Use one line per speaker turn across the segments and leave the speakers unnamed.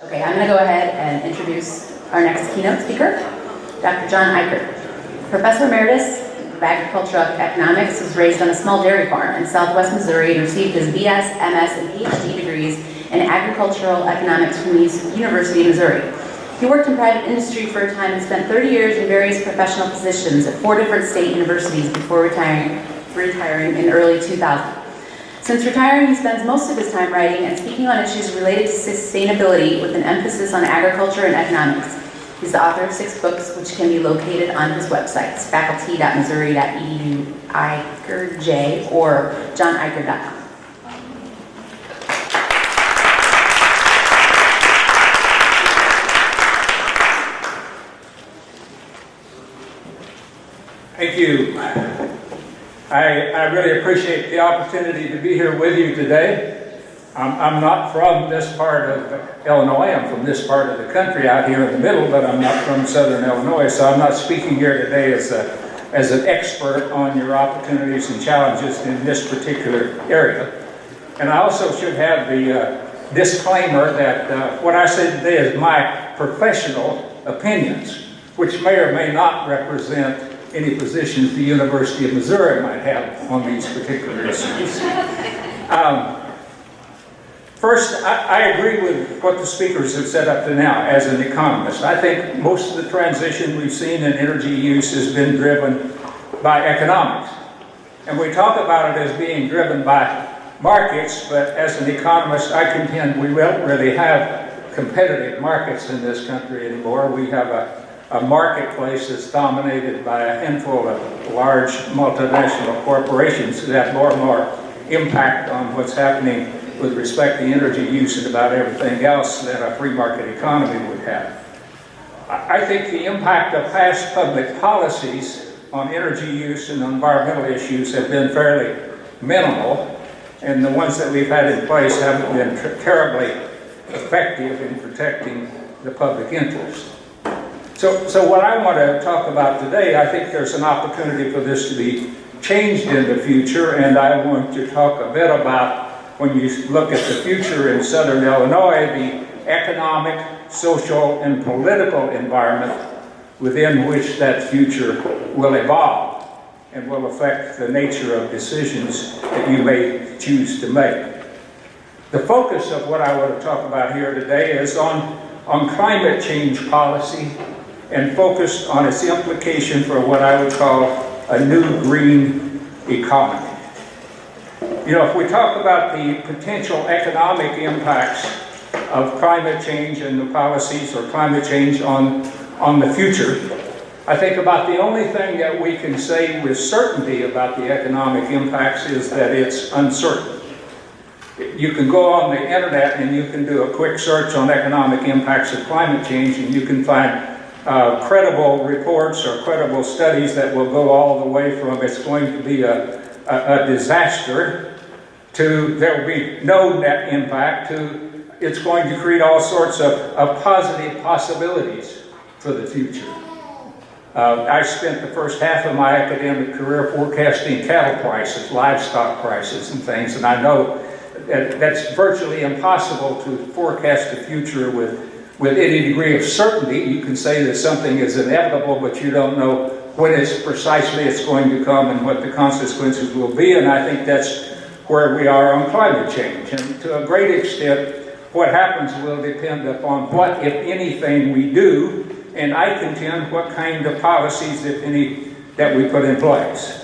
Okay, I'm going to go ahead and introduce our next keynote speaker, Dr. John Ikerd. Professor Emeritus of Agricultural Economics was raised on a small dairy farm in southwest Missouri and received his BS, MS, and PhD degrees in agricultural economics from the University of Missouri. He worked in private industry for a time and spent 30 years in various professional positions at 4 different state universities before retiring in early 2000. Since retiring, he spends most of his time writing and speaking on issues related to sustainability with an emphasis on agriculture and economics. He's the author of 6 books, which can be located on his websites, faculty.missouri.edu, IkerdJ, or johnikerd.com.
Thank you. I really appreciate the opportunity to be here with you today. I'm not from this part of Illinois. I'm from this part of the country out here in the middle, but I'm not from southern Illinois, so I'm not speaking here today as an expert on your opportunities and challenges in this particular area. And I also should have the disclaimer that what I say today is my professional opinions, which may or may not represent any positions the University of Missouri might have on these particular issues. First, I agree with what the speakers have said up to now as an economist. I think most of the transition we've seen in energy use has been driven by economics. And we talk about it as being driven by markets, but as an economist, I contend we don't really have competitive markets in this country anymore. We have a marketplace that's dominated by a handful of large multinational corporations that have more and more impact on what's happening with respect to energy use and about everything else that a free market economy would have. I think the impact of past public policies on energy use and environmental issues have been fairly minimal, and the ones that we've had in place haven't been terribly effective in protecting the public interest. So what I want to talk about today, I think there's an opportunity for this to be changed in the future, and I want to talk a bit about, when you look at the future in southern Illinois, the economic, social, and political environment within which that future will evolve and will affect the nature of decisions that you may choose to make. The focus of what I want to talk about here today is on climate change policy, and focused on its implication for what I would call a new green economy. You know, if we talk about the potential economic impacts of climate change and the policies or climate change on the future, I think about the only thing that we can say with certainty about the economic impacts is that it's uncertain. You can go on the internet and you can do a quick search on economic impacts of climate change, and you can find credible reports or credible studies that will go all the way from it's going to be a disaster to there will be no net impact to it's going to create all sorts of positive possibilities for the future. I spent the first half of my academic career forecasting cattle prices, livestock prices and things, and I know that's virtually impossible to forecast the future with any degree of certainty. You can say that something is inevitable, but you don't know when precisely it's going to come and what the consequences will be, and I think that's where we are on climate change. And to a great extent, what happens will depend upon what, if anything, we do, and I contend what kind of policies, if any, that we put in place.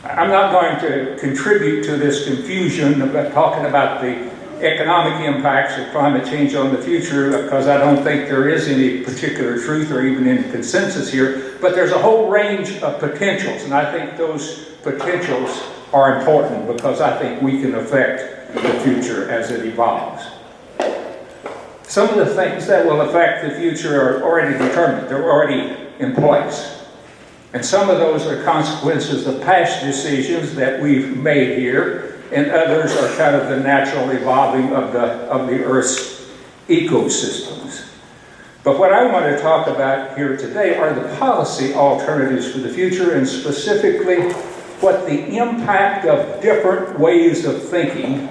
I'm not going to contribute to this confusion about talking about the economic impacts of climate change on the future, because I don't think there is any particular truth or even any consensus here, but there's a whole range of potentials, and I think those potentials are important because I think we can affect the future as it evolves. Some of the things that will affect the future are already determined, they're already in place. And some of those are consequences of past decisions that we've made here, and others are kind of the natural evolving of the Earth's ecosystems. But what I want to talk about here today are the policy alternatives for the future, and specifically what the impact of different ways of thinking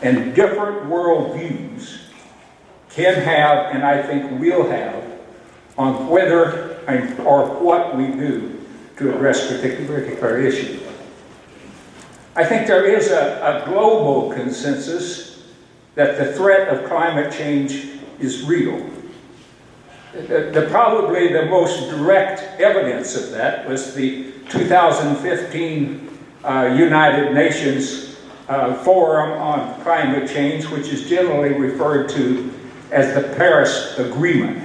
and different worldviews can have, and I think will have, on whether or what we do to address particular issues. I think there is a global consensus that the threat of climate change is real. Probably the most direct evidence of that was the 2015 United Nations Forum on Climate Change, which is generally referred to as the Paris Agreement.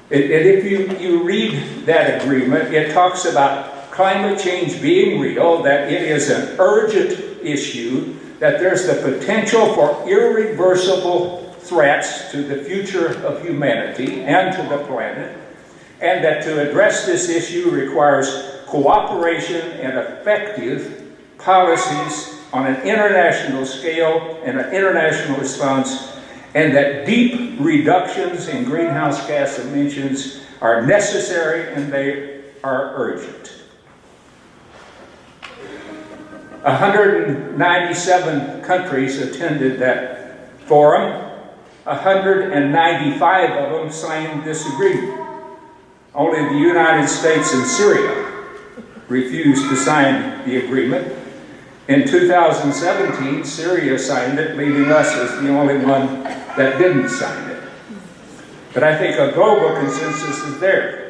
And if you read that agreement, it talks about climate change being real, that it is an urgent issue, that there's the potential for irreversible threats to the future of humanity and to the planet, and that to address this issue requires cooperation and effective policies on an international scale and an international response, and that deep reductions in greenhouse gas emissions are necessary and they are urgent. 197 countries attended that forum. 195 of them signed this agreement. Only the United States and Syria refused to sign the agreement. In 2017, Syria signed it, leaving us as the only one that didn't sign it. But I think a global consensus is there.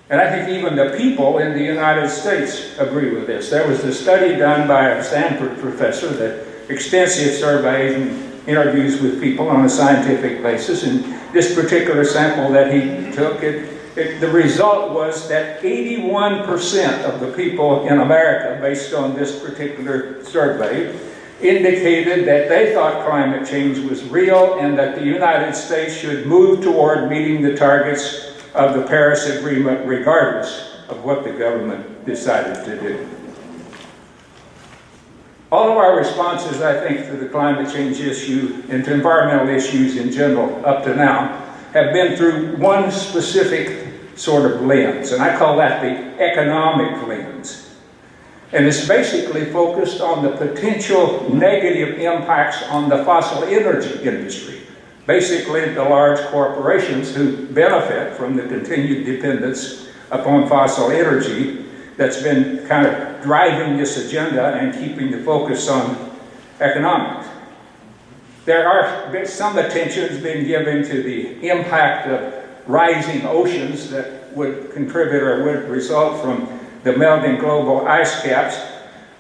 And I think even the people in the United States agree with this. There was a study done by a Stanford professor, that extensive surveys and interviews with people on a scientific basis, and this particular sample that he took, the result was that 81% of the people in America, based on this particular survey, indicated that they thought climate change was real and that the United States should move toward meeting the targets of the Paris Agreement regardless of what the government decided to do. All of our responses, I think, to the climate change issue and to environmental issues in general up to now have been through one specific sort of lens, and I call that the economic lens. And it's basically focused on the potential negative impacts on the fossil energy industry. Basically, the large corporations who benefit from the continued dependence upon fossil energy that's been kind of driving this agenda and keeping the focus on economics. There are some attention has been given to the impact of rising oceans that would contribute or would result from the melting global ice caps.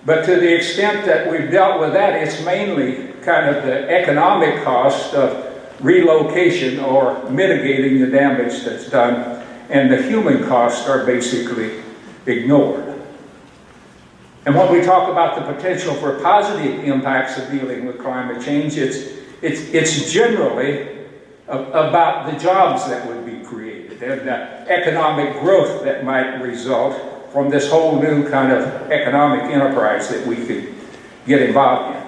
But to the extent that we've dealt with that, it's mainly kind of the economic cost of relocation or mitigating the damage that's done, and the human costs are basically ignored. And when we talk about the potential for positive impacts of dealing with climate change, it's generally about the jobs that would be created and the economic growth that might result from this whole new kind of economic enterprise that we could get involved in.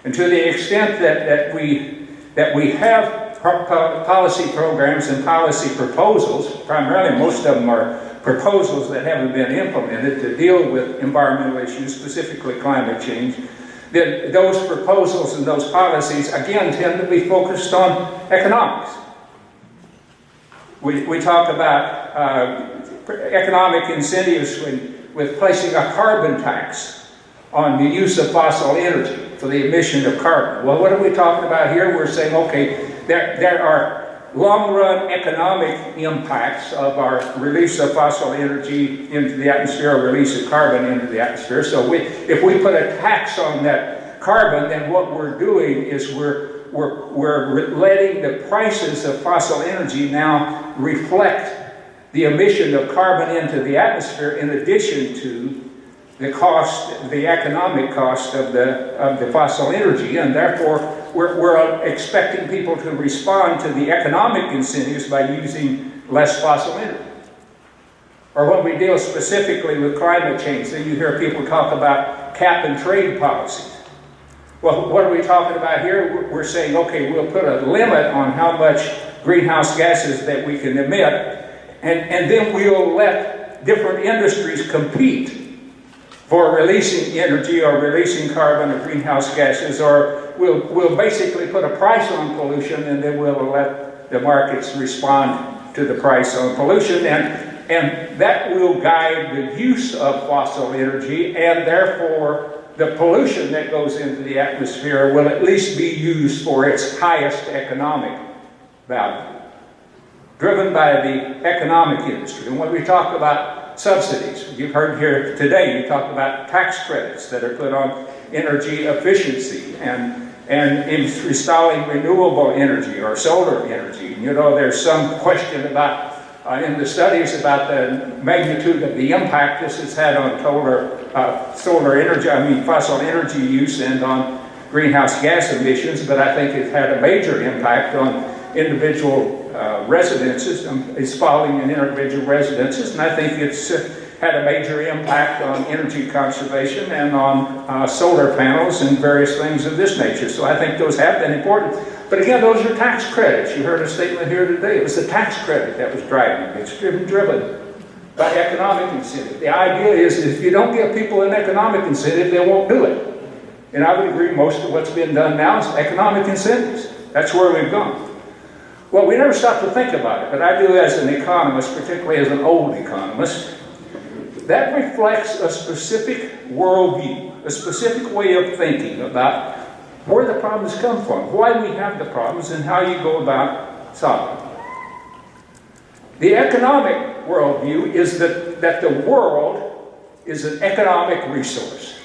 And to the extent that we have policy programs and policy proposals, primarily most of them are proposals that haven't been implemented to deal with environmental issues, specifically climate change, then those proposals and those policies, again, tend to be focused on economics. We talk about economic incentives with placing a carbon tax on the use of fossil energy for the emission of carbon. Well, what are we talking about here? We're saying, okay, there are long-run economic impacts of our release of fossil energy into the atmosphere, or release of carbon into the atmosphere. So if we put a tax on that carbon, then what we're doing is we're letting the prices of fossil energy now reflect the emission of carbon into the atmosphere, in addition to the cost, the economic cost of the fossil energy, and therefore we're expecting people to respond to the economic incentives by using less fossil energy. Or when we deal specifically with climate change, then you hear people talk about cap and trade policies. Well, what are we talking about here? We're saying, okay, we'll put a limit on how much greenhouse gases that we can emit, and then we'll let different industries compete for releasing energy or releasing carbon or greenhouse gases, or we'll basically put a price on pollution, and then we'll let the markets respond to the price on pollution, and that will guide the use of fossil energy, and therefore the pollution that goes into the atmosphere will at least be used for its highest economic value, driven by the economic industry. And when we talk about subsidies, you've heard here today, you talk about tax credits that are put on energy efficiency and installing renewable energy or solar energy. You know, there's some question about, in the studies about the magnitude of the impact this has had on solar energy, fossil energy use and on greenhouse gas emissions, but I think it's had a major impact on individual residences. It's falling in individual residences, and I think it's had a major impact on energy conservation and on solar panels and various things of this nature. So I think those have been important. But again, those are tax credits. You heard a statement here today. It was the tax credit that was driving. It's driven by economic incentive. The idea is if you don't give people an economic incentive, they won't do it. And I would agree most of what's been done now is economic incentives. That's where we've gone. Well, we never stop to think about it, but I do as an economist, particularly as an old economist. That reflects a specific worldview, a specific way of thinking about where the problems come from, why we have the problems, and how you go about solving them. The economic worldview is that the world is an economic resource.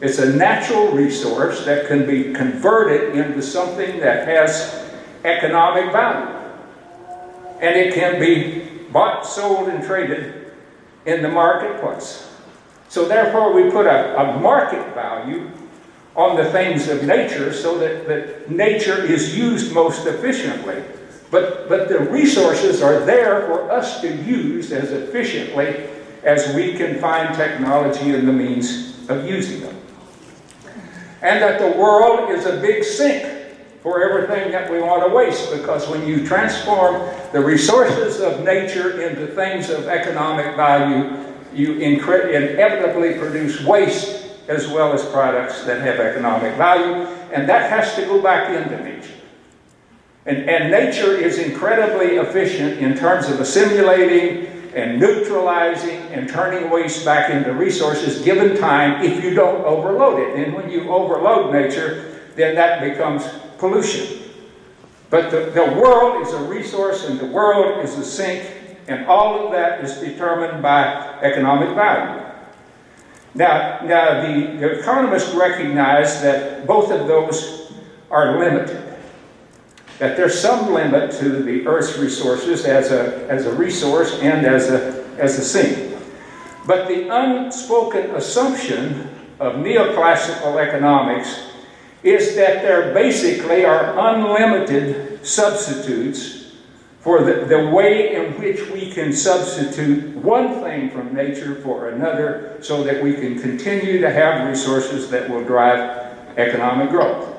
It's a natural resource that can be converted into something that has economic value. And it can be bought, sold, and traded in the marketplace. So therefore we put a market value on the things of nature so that nature is used most efficiently. But the resources are there for us to use as efficiently as we can find technology and the means of using them. And that the world is a big sink for everything that we want to waste, because when you transform the resources of nature into things of economic value, you inevitably produce waste as well as products that have economic value, and that has to go back into nature. And nature is incredibly efficient in terms of assimilating and neutralizing and turning waste back into resources given time if you don't overload it. And when you overload nature, then that becomes pollution. But the world is a resource and the world is a sink, and all of that is determined by economic value. Now the economists recognize that both of those are limited. That there's some limit to the Earth's resources as a resource and as a sink. But the unspoken assumption of neoclassical economics is that there basically are unlimited substitutes for the way in which we can substitute one thing from nature for another so that we can continue to have resources that will drive economic growth.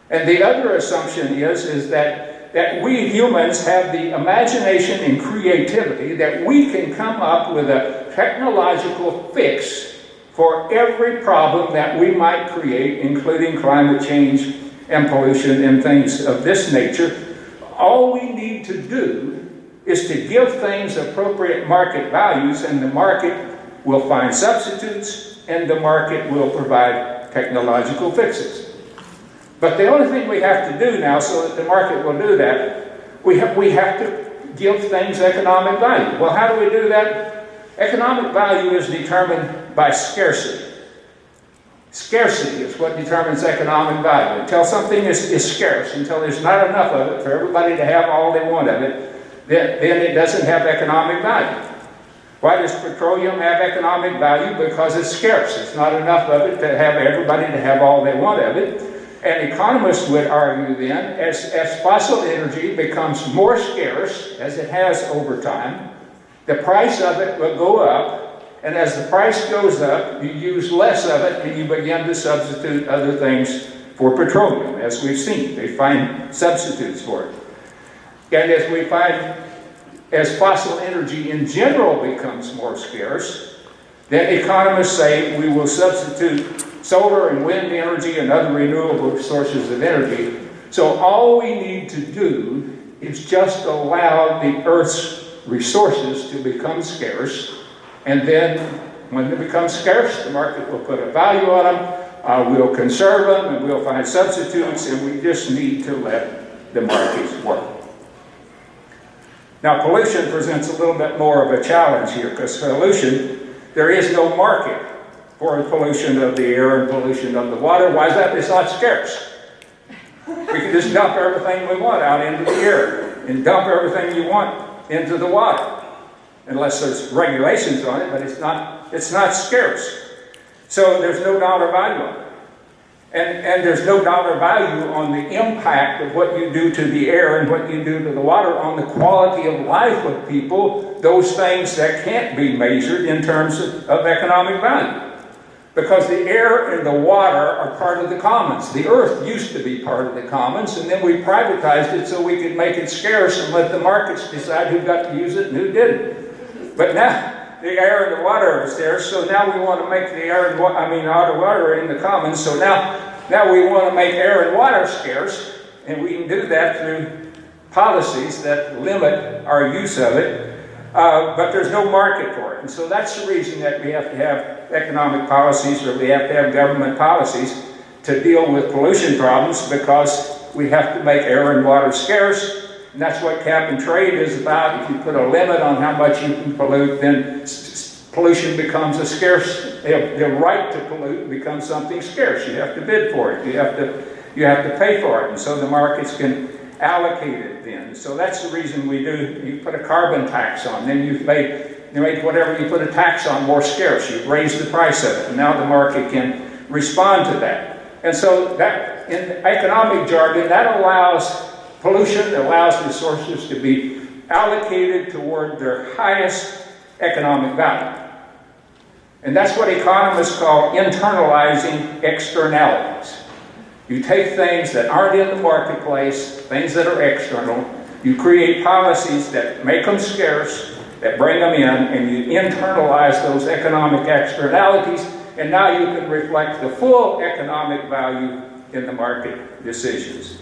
And the other assumption is that we humans have the imagination and creativity that we can come up with a technological fix for every problem that we might create, including climate change and pollution and things of this nature. All we need to do is to give things appropriate market values, and the market will find substitutes, and the market will provide technological fixes. But the only thing we have to do now so that the market will do that, we have to give things economic value. Well, how do we do that? Economic value is determined by scarcity. Scarcity is what determines economic value. Until something is scarce, until there's not enough of it for everybody to have all they want of it, then it doesn't have economic value. Why does petroleum have economic value? Because it's scarce. It's not enough of it to have everybody to have all they want of it. And economists would argue then, as fossil energy becomes more scarce, as it has over time, the price of it will go up, and as the price goes up, you use less of it, and you begin to substitute other things for petroleum, as we've seen. They find substitutes for it. And as fossil energy in general becomes more scarce, then economists say we will substitute solar and wind energy and other renewable sources of energy. So all we need to do is just allow the Earth's resources to become scarce, and then when they become scarce, the market will put a value on them, we'll conserve them, and we'll find substitutes, and we just need to let the markets work. Now, pollution presents a little bit more of a challenge here, because pollution, there is no market for pollution of the air and pollution of the water. Why is that? It's not scarce. We can just dump everything we want out into the air and dump everything you want into the water, unless there's regulations on it, but it's not scarce. So there's no dollar value on it. And there's no dollar value on the impact of what you do to the air and what you do to the water on the quality of life of people, those things that can't be measured in terms of economic value. Because the air and the water are part of the commons. The earth used to be part of the commons, and then we privatized it so we could make it scarce and let the markets decide who got to use it and who didn't. But now, the air and the water is there, so now we want to make the air and water in the commons, so now we want to make air and water scarce, and we can do that through policies that limit our use of it. But there's no market for it. And so that's the reason that we have to have economic policies, or we have to have government policies to deal with pollution problems, because we have to make air and water scarce. And that's what cap and trade is about. If you put a limit on how much you can pollute, then pollution becomes a scarce, the right to pollute becomes something scarce. You have to bid for it. You have to pay for it. And so the markets can allocate it then. So that's the reason we do. You put a carbon tax on, then you make whatever you put a tax on more scarce. You've raised the price of it, and now the market can respond to that. And so that, in economic jargon, that allows pollution, allows resources to be allocated toward their highest economic value. And that's what economists call internalizing externalities. You take things that aren't in the marketplace, things that are external, you create policies that make them scarce, that bring them in, and you internalize those economic externalities, and now you can reflect the full economic value in the market decisions.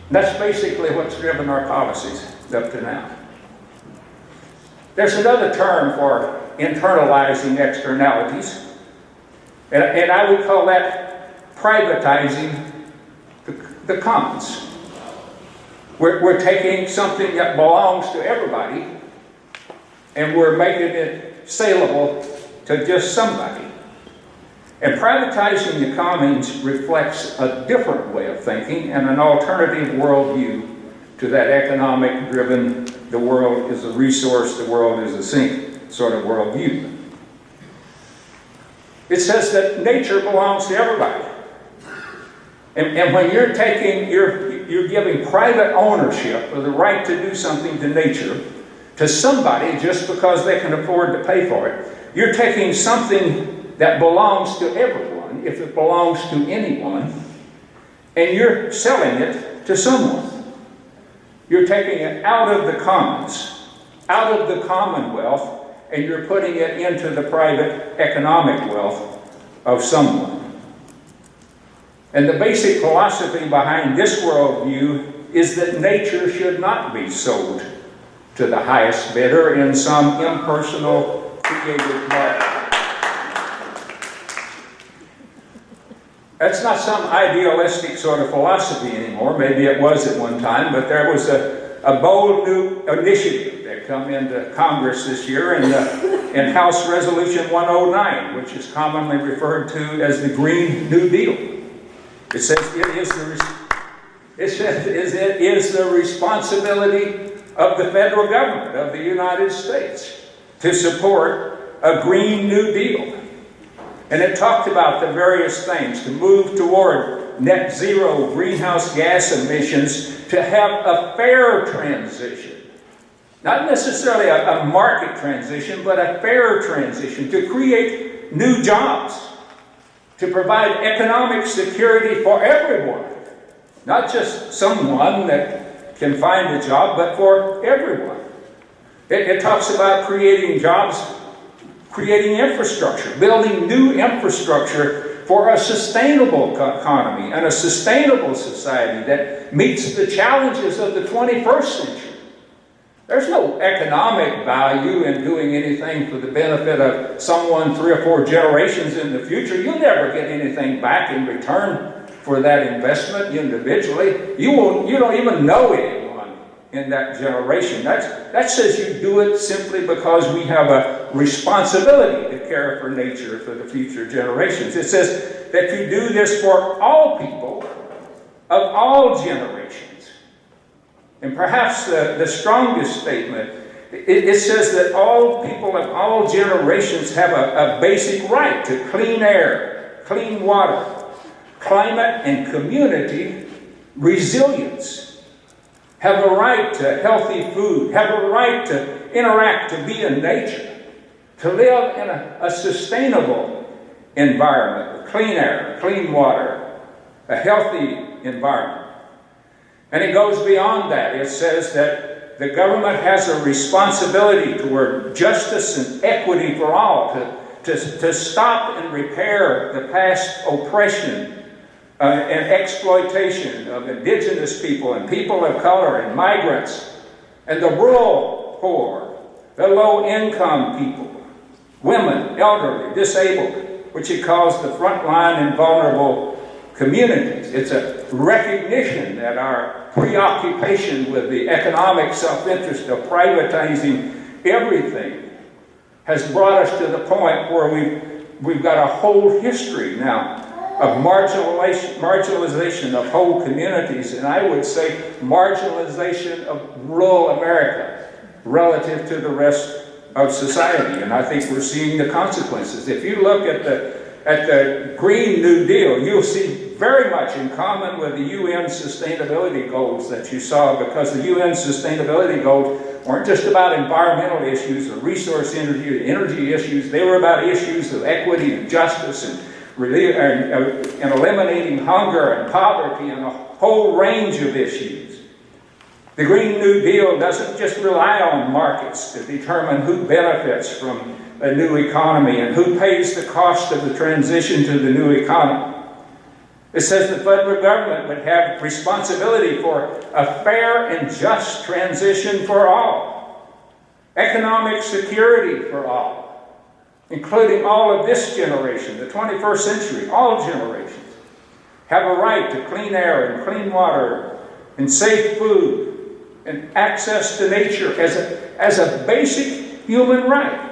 And that's basically what's driven our policies up to now. There's another term for internalizing externalities, and I would call that privatizing the commons. We're taking something that belongs to everybody, and we're making it saleable to just somebody. And privatizing the commons reflects a different way of thinking and an alternative worldview to that economic-driven, the world is a resource, the world is a sink sort of worldview. It says that nature belongs to everybody. And when you're giving private ownership of the right to do something to nature to somebody just because they can afford to pay for it, you're taking something that belongs to everyone, if it belongs to anyone, and you're selling it to someone. You're taking it out of the commons, out of the commonwealth, and you're putting it into the private economic wealth of someone. And the basic philosophy behind this worldview is that nature should not be sold to the highest bidder in some impersonal, creative market. That's not some idealistic sort of philosophy anymore. Maybe it was at one time, but there was a bold new initiative that come into Congress this year in House Resolution 109, which is commonly referred to as the Green New Deal. It says it is the responsibility of the federal government of the United States to support a Green New Deal. And it talked about the various things to move toward net zero greenhouse gas emissions, to have a fair transition. Not necessarily a market transition, but a fair transition, to create new jobs, to provide economic security for everyone. Not just someone that can find a job, but for everyone. It talks about creating jobs creating infrastructure, building new infrastructure for a sustainable economy and a sustainable society that meets the challenges of the 21st century. There's no economic value in doing anything for the benefit of someone 3 or 4 generations in the future. You'll never get anything back in return for that investment individually. You don't even know anyone in that generation. That says you do it simply because we have a responsibility to care for nature for the future generations. It says that you do this for all people of all generations. And perhaps the strongest statement, it says that all people of all generations have a basic right to clean air, clean water, climate and community resilience, have a right to healthy food, have a right to interact, to be in nature, to live in a sustainable environment with clean air, clean water, a healthy environment. And it goes beyond that. It says that the government has a responsibility toward justice and equity for all, to stop and repair the past oppression and exploitation of indigenous people and people of color and migrants and the rural poor, the low-income people, women, elderly, disabled, which he calls the frontline and vulnerable communities. It's a recognition that our preoccupation with the economic self-interest of privatizing everything has brought us to the point where we've got a whole history now of marginalization of whole communities, and I would say marginalization of rural America relative to the rest of society. And I think we're seeing the consequences. If you look at the Green New Deal, you'll see very much in common with the UN sustainability goals that you saw, because the UN sustainability goals weren't just about environmental issues or resource energy issues. They were about issues of equity and justice and eliminating hunger and poverty and a whole range of issues. The Green New Deal doesn't just rely on markets to determine who benefits from a new economy and who pays the cost of the transition to the new economy. It says the federal government would have responsibility for a fair and just transition for all, economic security for all, including all of this generation, the 21st century, all generations, have a right to clean air and clean water and safe food and access to nature as a basic human right.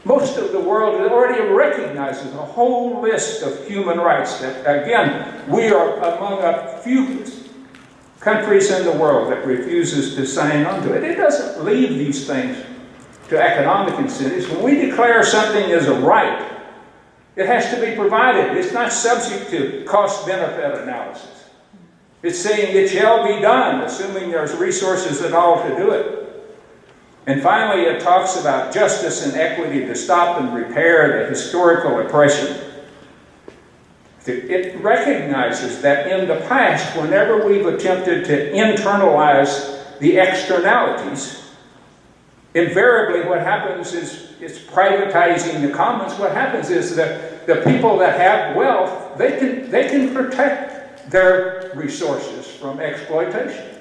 Most of the world already recognizes a whole list of human rights that, again, we are among a few countries in the world that refuses to sign on to it. It doesn't leave these things to economic incentives. When we declare something as a right, it has to be provided. It's not subject to cost-benefit analysis. It's saying it shall be done, assuming there's resources at all to do it. And finally, it talks about justice and equity to stop and repair the historical oppression. It recognizes that in the past, whenever we've attempted to internalize the externalities, invariably what happens is it's privatizing the commons. What happens is that the people that have wealth, they can protect their resources from exploitation.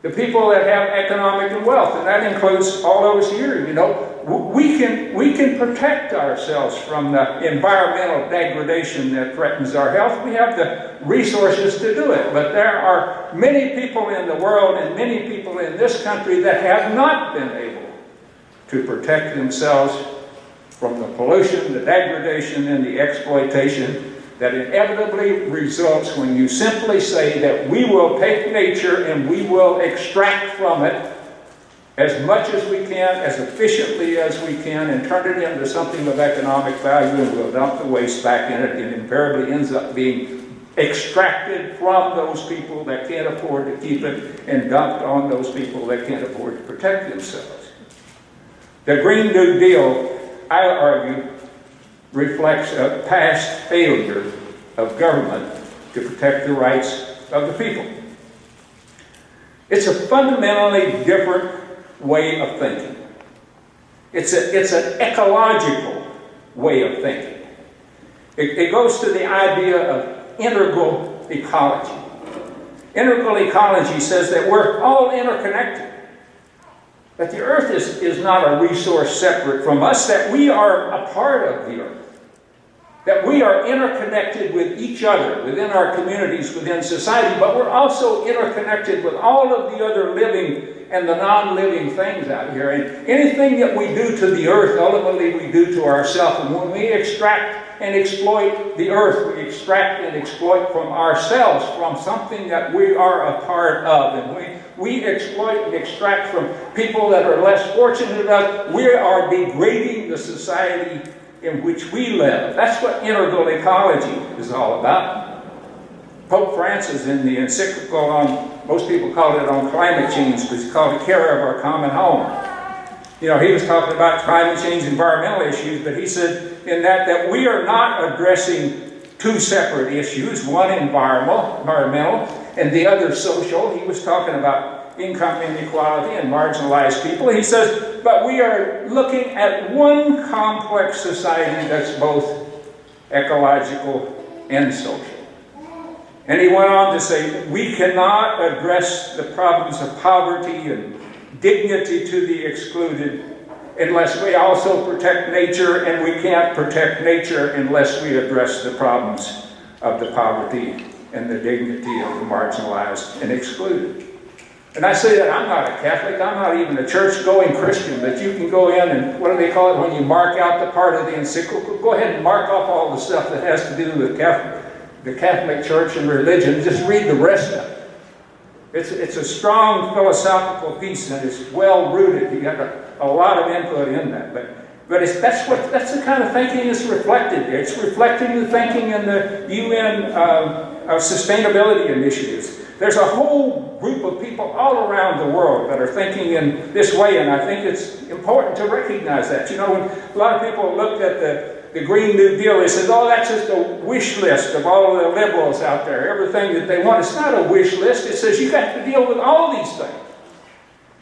The people that have economic and wealth, and that includes all of us here, we can protect ourselves from the environmental degradation that threatens our health. We have the resources to do it. But there are many people in the world and many people in this country that have not been able to protect themselves from the pollution, the degradation, and the exploitation that inevitably results when you simply say that we will take nature and we will extract from it as much as we can, as efficiently as we can, and turn it into something of economic value, and we'll dump the waste back in it. It invariably ends up being extracted from those people that can't afford to keep it and dumped on those people that can't afford to protect themselves. The Green New Deal, I argue, reflects a past failure of government to protect the rights of the people. It's a fundamentally different way of thinking. It's an ecological way of thinking. It goes to the idea of integral ecology. Integral ecology says that we're all interconnected. That the earth is not a resource separate from us, that we are a part of the earth. That we are interconnected with each other, within our communities, within society, but we're also interconnected with all of the other living and the non-living things out here. And anything that we do to the earth, ultimately we do to ourselves. And when we extract and exploit the earth, we extract and exploit from ourselves, from something that we are a part of. And we exploit and extract from people that are less fortunate than us. We are degrading the society in which we live. That's what integral ecology is all about. Pope Francis, in the encyclical on, most people call it on climate change, but it's called The Care of Our Common Home. You know, he was talking about climate change, environmental issues, but he said in that we are not addressing two separate issues, one environmental, and the other social. He was talking about income inequality and marginalized people. He says, but we are looking at one complex society that's both ecological and social. And he went on to say, we cannot address the problems of poverty and dignity to the excluded unless we also protect nature, and we can't protect nature unless we address the problems of the poverty and the dignity of the marginalized and excluded. And I say that I'm not a Catholic, I'm not even a church-going Christian, but you can go in and, what do they call it, when you mark out the part of the encyclical, go ahead and mark off all the stuff that has to do with the Catholic Church and religion, just read the rest of it. It's a strong philosophical piece, and it's well-rooted. You got a lot of input in that, but that's the kind of thinking that's reflected there. It's reflecting the thinking in the UN sustainability initiatives. There's a whole group of people all around the world that are thinking in this way, and I think it's important to recognize that. You know, when a lot of people looked at the Green New Deal, they said, oh, that's just a wish list of all the liberals out there, everything that they want. It's not a wish list. It says you've got to deal with all these things.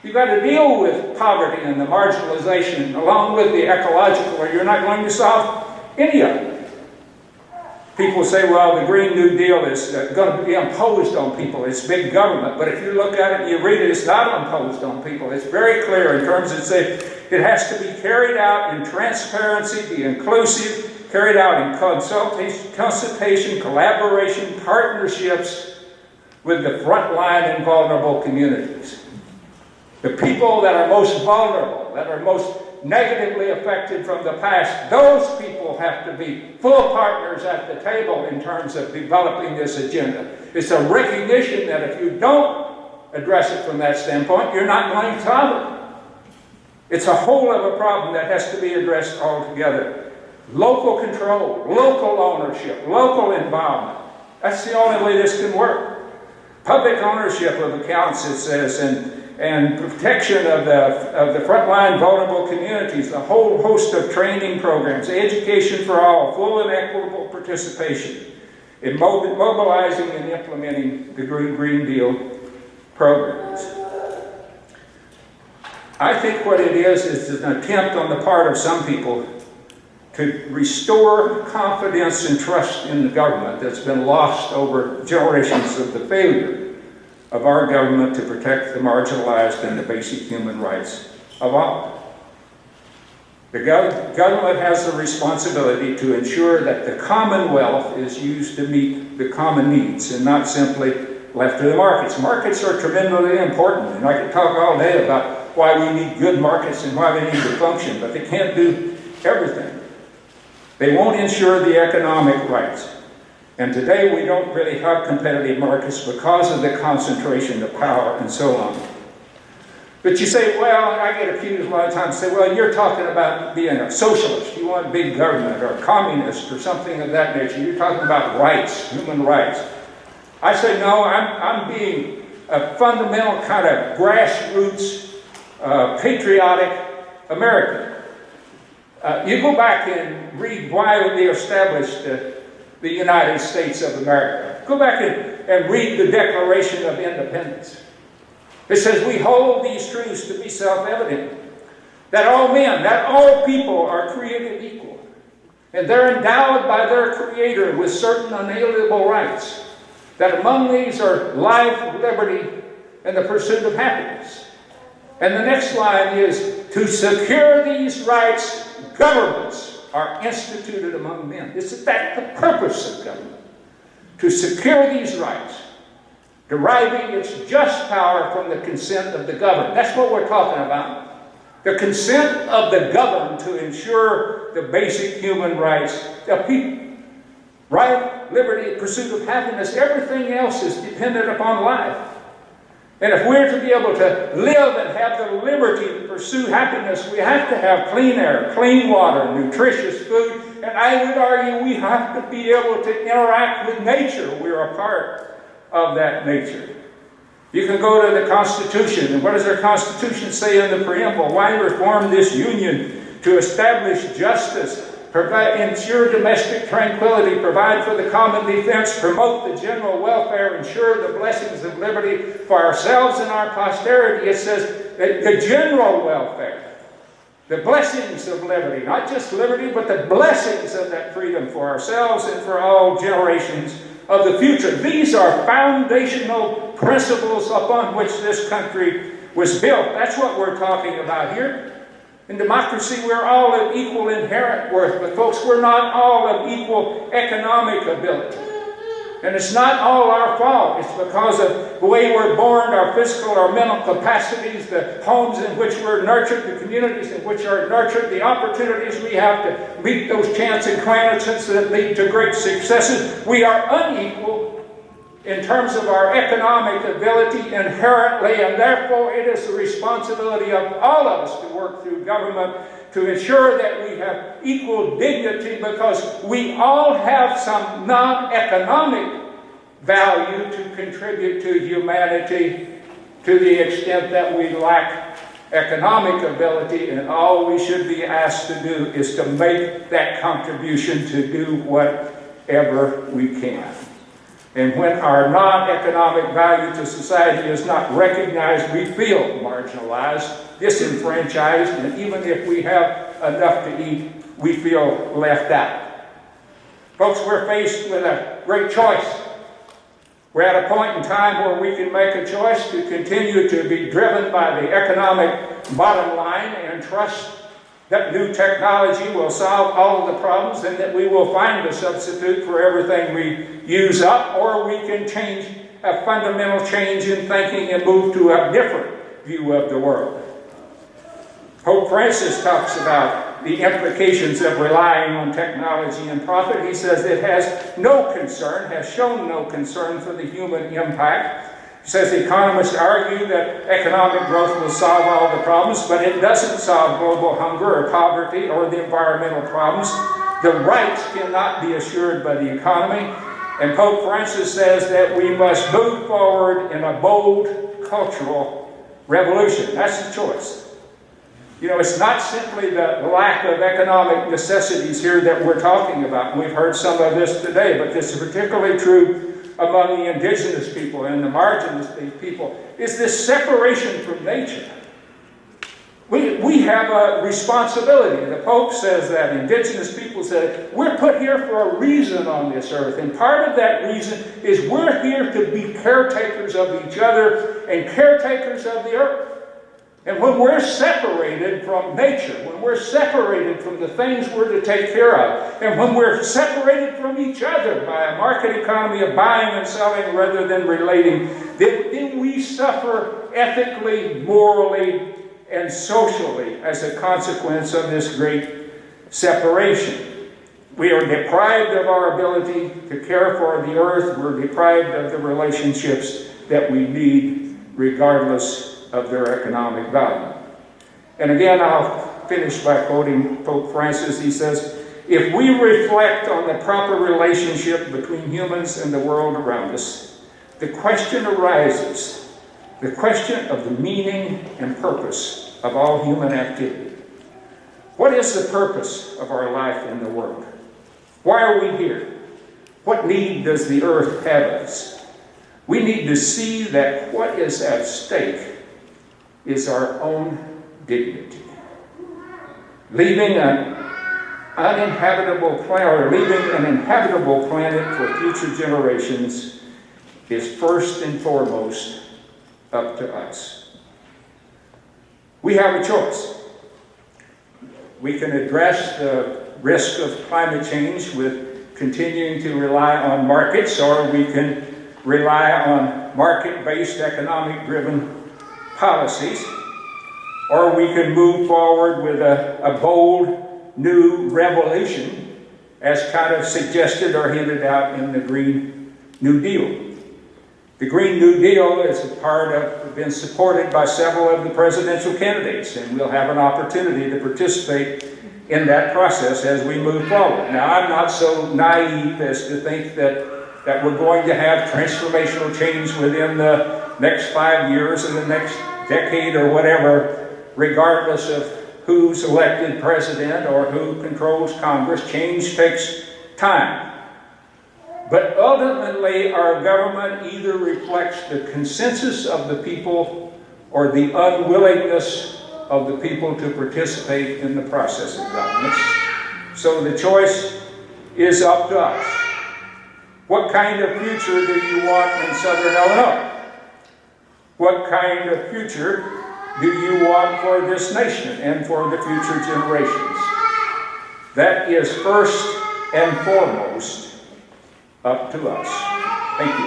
You've got to deal with poverty and the marginalization along with the ecological, or you're not going to solve any of it. People say, well, the Green New Deal is going to be imposed on people. It's big government. But if you look at it and you read it, it's not imposed on people. It's very clear in terms of it has to be carried out in transparency, be inclusive, carried out in consultation, collaboration, partnerships with the frontline and vulnerable communities. The people that are most vulnerable, that are most negatively affected from the past, those people have to be full partners at the table in terms of developing this agenda. It's a recognition that if you don't address it from that standpoint, you're not going to solve it. It's a whole other problem that has to be addressed altogether. Local control, local ownership, local involvement. That's the only way this can work. Public ownership of accounts, it says, and protection of the frontline vulnerable communities, a whole host of training programs, education for all, full and equitable participation in mobilizing and implementing the Green Deal programs. I think what it is an attempt on the part of some people to restore confidence and trust in the government that's been lost over generations of the failure of our government to protect the marginalized and the basic human rights of all. The government has the responsibility to ensure that the commonwealth is used to meet the common needs and not simply left to the markets. Markets are tremendously important, and I could talk all day about why we need good markets and why they need to function, but they can't do everything. They won't ensure the economic rights. And today we don't really have competitive markets because of the concentration of power and so on. But you say, well, I get accused a lot of times, say, well, you're talking about being a socialist. You want big government or communist or something of that nature. You're talking about rights, human rights. I say, no, I'm being a fundamental kind of grassroots, patriotic American. You go back and read why we established the United States of America. Go back and read the Declaration of Independence. It says, we hold these truths to be self-evident. that all men, that all people are created equal, and they're endowed by their Creator with certain unalienable rights, that among these are life, liberty, and the pursuit of happiness. And the next line is, to secure these rights, governments are instituted among men. Isn't that the purpose of government? To secure these rights, deriving its just power from the consent of the governed. That's what we're talking about. The consent of the governed to ensure the basic human rights of people. Right, liberty, pursuit of happiness, everything else is dependent upon life. And if we're to be able to live and have the liberty to pursue happiness, we have to have clean air, clean water, nutritious food, and I would argue we have to be able to interact with nature. We're a part of that nature. You can go to the Constitution, and what does our Constitution say in the preamble? Why reform this union? To establish justice, ensure domestic tranquility, provide for the common defense, promote the general welfare, ensure the blessings of liberty for ourselves and our posterity. It says that the general welfare, the blessings of liberty, not just liberty, but the blessings of that freedom for ourselves and for all generations of the future. These are foundational principles upon which this country was built. That's what we're talking about here. In democracy, we're all of equal inherent worth, but folks, we're not all of equal economic ability. And it's not all our fault. It's because of the way we're born, our physical, our mental capacities, the homes in which we're nurtured, the communities in which are nurtured, the opportunities we have to meet those chance encounters that lead to great successes. We are unequal in terms of our economic ability inherently, and therefore it is the responsibility of all of us to work through government to ensure that we have equal dignity, because we all have some non-economic value to contribute to humanity to the extent that we lack economic ability, and all we should be asked to do is to make that contribution to do whatever we can. And when our non-economic value to society is not recognized, we feel marginalized, disenfranchised, and even if we have enough to eat, we feel left out. Folks, we're faced with a great choice. We're at a point in time where we can make a choice to continue to be driven by the economic bottom line and trust that new technology will solve all of the problems and that we will find a substitute for everything we use up, or we can change a fundamental change in thinking and move to a different view of the world. Pope Francis talks about the implications of relying on technology and profit. He says it has no concern, has shown no concern for the human impact. He says economists argue that economic growth will solve all the problems, but it doesn't solve global hunger or poverty or the environmental problems. The rights cannot be assured by the economy. And Pope Francis says that we must move forward in a bold cultural revolution. That's the choice. You know, it's not simply the lack of economic necessities here that we're talking about. We've heard some of this today, but this is particularly true among the indigenous people and the marginalized people, is this separation from nature. We have a responsibility. The Pope says that, indigenous people said, we're put here for a reason on this earth, and part of that reason is we're here to be caretakers of each other and caretakers of the earth. And when we're separated from nature, when we're separated from the things we're to take care of, and when we're separated from each other by a market economy of buying and selling rather than relating, then we suffer ethically, morally, and socially as a consequence of this great separation. We are deprived of our ability to care for the earth. We're deprived of the relationships that we need regardless of their economic value. And again, I'll finish by quoting Pope Francis. He says, if we reflect on the proper relationship between humans and the world around us, the question arises, the question of the meaning and purpose of all human activity. What is the purpose of our life in the world? Why are we here? What need does the earth have of us? We need to see that what is at stake is our own dignity. Leaving an uninhabitable planet, or leaving an inhabitable planet for future generations is first and foremost up to us. We have a choice. We can address the risk of climate change with continuing to rely on markets, or we can rely on market-based, economic-driven policies, or we can move forward with a bold new revolution, as kind of suggested or hinted out in the Green New Deal. The Green New Deal is been supported by several of the presidential candidates, and we'll have an opportunity to participate in that process as we move forward. Now, I'm not so naive as to think that we're going to have transformational change within the next 5 years or the next decade or whatever, regardless of who's elected president or who controls Congress. Change takes time. But ultimately, our government either reflects the consensus of the people or the unwillingness of the people to participate in the process of governance. So the choice is up to us. What kind of future do you want in Southern Illinois? What kind of future do you want for this nation and for the future generations? That is first and foremost up to us. Thank you.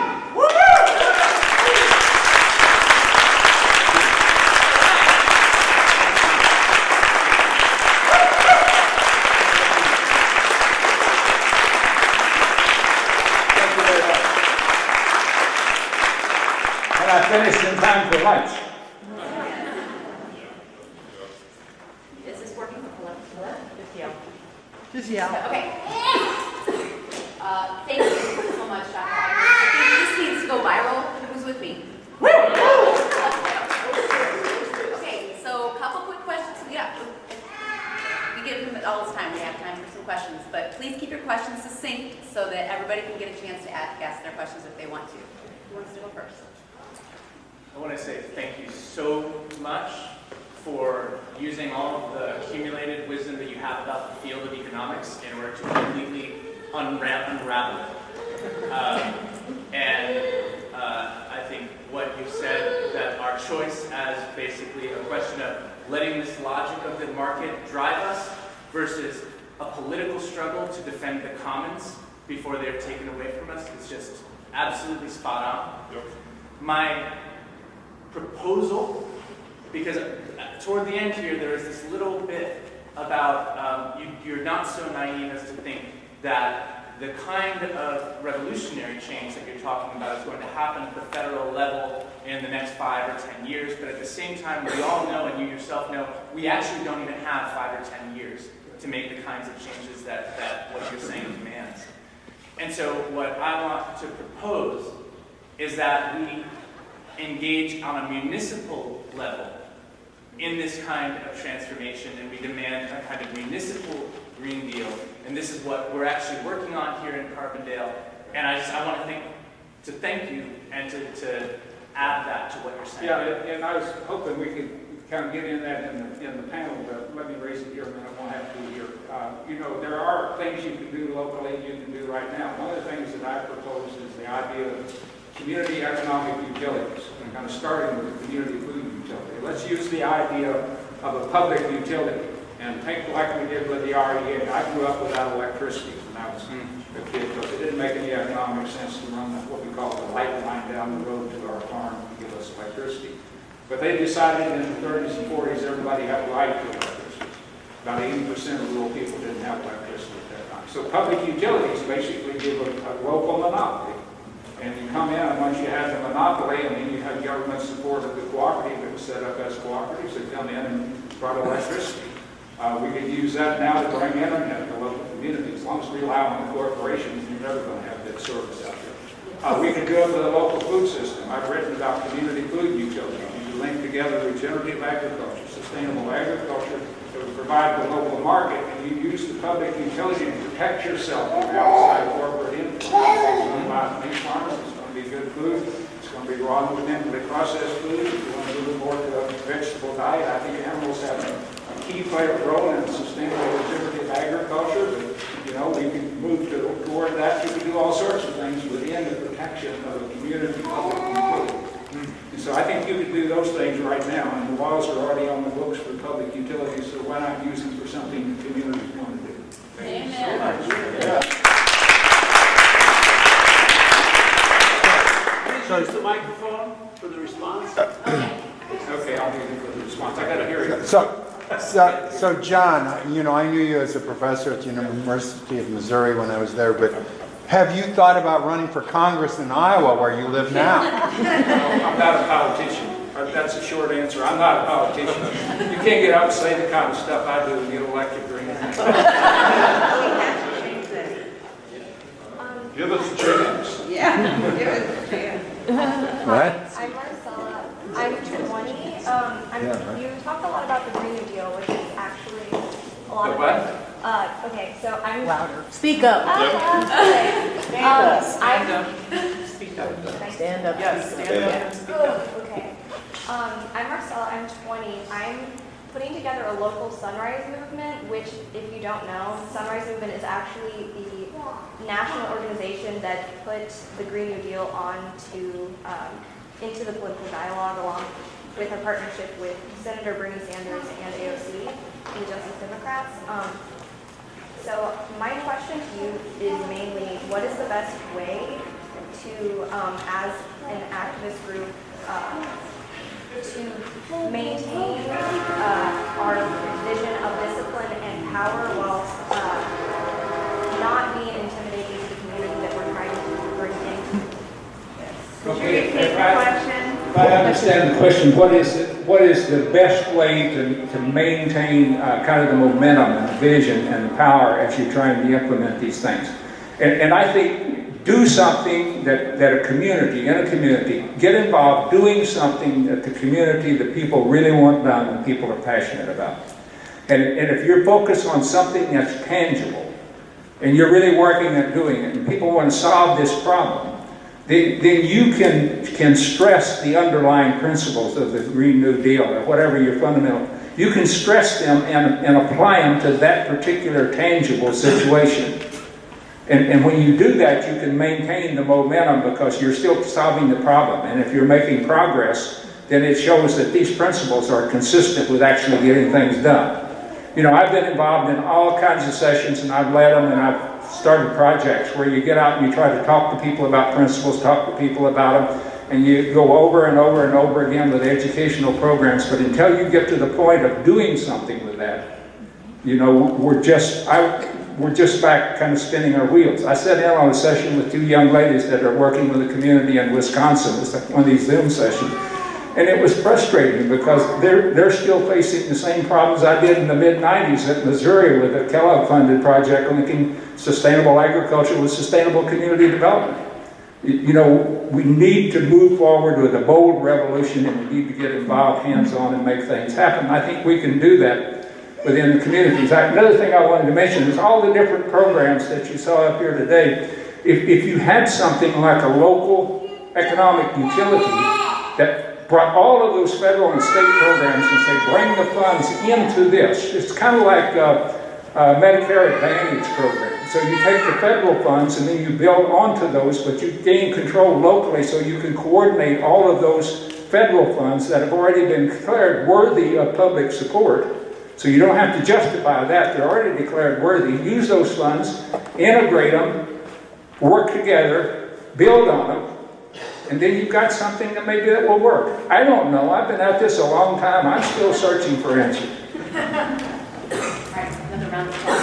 And I finished in time for lunch.
Is this working? Hello?
Just yell.
Okay. Thank you so much, Dr. Ikerd. I think this needs to go viral. Who's with me? Okay, so a couple quick questions. Yeah, we give him all this time. We have time for some questions, but please keep your questions succinct so that everybody can get a chance to ask their questions if they want to. Who wants to go first?
I want to say thank you so much for using all of the accumulated wisdom that you have about the field of economics in order to completely unravel it. I think what you said, that our choice as basically a question of letting this logic of the market drive us versus a political struggle to defend the commons before they're taken away from us, is just absolutely spot on. Yep. My proposal, because toward the end here there is this little bit about you're not so naive as to think that the kind of revolutionary change that you're talking about is going to happen at the federal level in the next 5 or 10 years, but at the same time we all know, and you yourself know, we actually don't even have 5 or 10 years to make the kinds of changes that what you're saying demands. And so what I want to propose is that we engage on a municipal level in this kind of transformation, and we demand a kind of municipal Green Deal. And this is what we're actually working on here in Carbondale. And I want to thank you and to add that to what you're saying.
Yeah, and I was hoping we could kind of get in that in the panel, but let me raise it here, and then I won't have to do here. There are things you can do locally, you can do right now. One of the things that I propose is the idea of community economic utilities, and kind of starting with the community food utility. Let's use the idea of a public utility, and think like we did with the REA. I grew up without electricity when I was a kid, because it didn't make any economic sense to run what we call the light line down the road to our farm to give us electricity. But they decided in the 30s and 40s everybody had a right to electricity. About 80% of rural people didn't have electricity at that time. So public utilities basically give a local monopoly. And you come in, and once you have the monopoly, and then you have government support of the cooperative that was set up as cooperatives that come in and brought electricity. We could use that now to bring internet to local communities. As long as we rely on the corporations, you're never going to have that service out there. We could do it with a local food system. I've written about community food utilities. You link together regenerative agriculture, sustainable agriculture that would provide the local market, and you use the public utility to protect yourself from outside corporate influence. It's going to buy meat farmers, it's going to be good food, it's going to be raw minimally processed food. If you want to move more to a vegetable diet, I think animals have a key role in sustainable things right now, and the laws are already on the books for public utilities, so why not use them for something the communities want to do? Thank you so much. Yeah.
Please use the microphone for the response.
Okay, I'll use it for the response. I got to hear you.
So John, I knew you as a professor at the University of Missouri when I was there, but have you thought about running for Congress in Iowa, where you live now?
No, I'm not a politician. That's a short answer. I'm not a politician. You can't get up and say the kind of stuff I do and get elected or anything.
Give us a chance.
Yeah, give it a chance.
What?
I'm Marcella. I'm 20. You talked a lot about the Green New Deal, which is actually a lot
The
of
what?
okay, so I'm
Louder. Speak up.
okay.
Stand up. Speak up.
Stand up.
Yes, stand up and speak up.
Okay. I'm Marcella. I'm 20. I'm putting together a local sunrise movement, which, if you don't know, the Sunrise Movement is actually the national organization that put the Green New Deal into the political dialogue, along with a partnership with Senator Bernie Sanders and AOC, the Justice Democrats. So my question to you is mainly, what is the best way to, as an activist group, to maintain our vision of discipline and power whilst not being intimidating to the community that we're trying to bring in?
Okay,
Repeat the question.
if I understand the question, what is the best way to maintain kind of the momentum and the vision and the power as you're trying to implement these things? And I think do something that a community, get involved doing something that the community, the people really want done and people are passionate about. And if you're focused on something that's tangible and you're really working at doing it and people want to solve this problem, then you can stress the underlying principles of the Green New Deal or whatever your fundamental, you can stress them and apply them to that particular tangible situation. And when you do that, you can maintain the momentum because you're still solving the problem. And if you're making progress, then it shows that these principles are consistent with actually getting things done. I've been involved in all kinds of sessions, and I've led them, and I've started projects where you get out and you try to talk to people about principles, talk to people about them, and you go over and over and over again with educational programs. But until you get to the point of doing something with that, we're just back kind of spinning our wheels. I sat in on a session with two young ladies that are working with a community in Wisconsin. It was like one of these Zoom sessions. And it was frustrating because they're still facing the same problems I did in the mid-90s at Missouri with a Kellogg-funded project linking sustainable agriculture with sustainable community development. We need to move forward with a bold revolution, and we need to get involved hands-on and make things happen. I think we can do that within the communities. Another thing I wanted to mention is all the different programs that you saw up here today. If you had something like a local economic utility that brought all of those federal and state programs and say, bring the funds into this. It's kind of like a Medicare Advantage program. So you take the federal funds and then you build onto those, but you gain control locally so you can coordinate all of those federal funds that have already been declared worthy of public support. So you don't have to justify that. They're already declared worthy. Use those funds, integrate them, work together, build on them, and then you've got something that maybe that will work. I don't know. I've been at this a long time. I'm still searching for answers.
All right, another round of applause.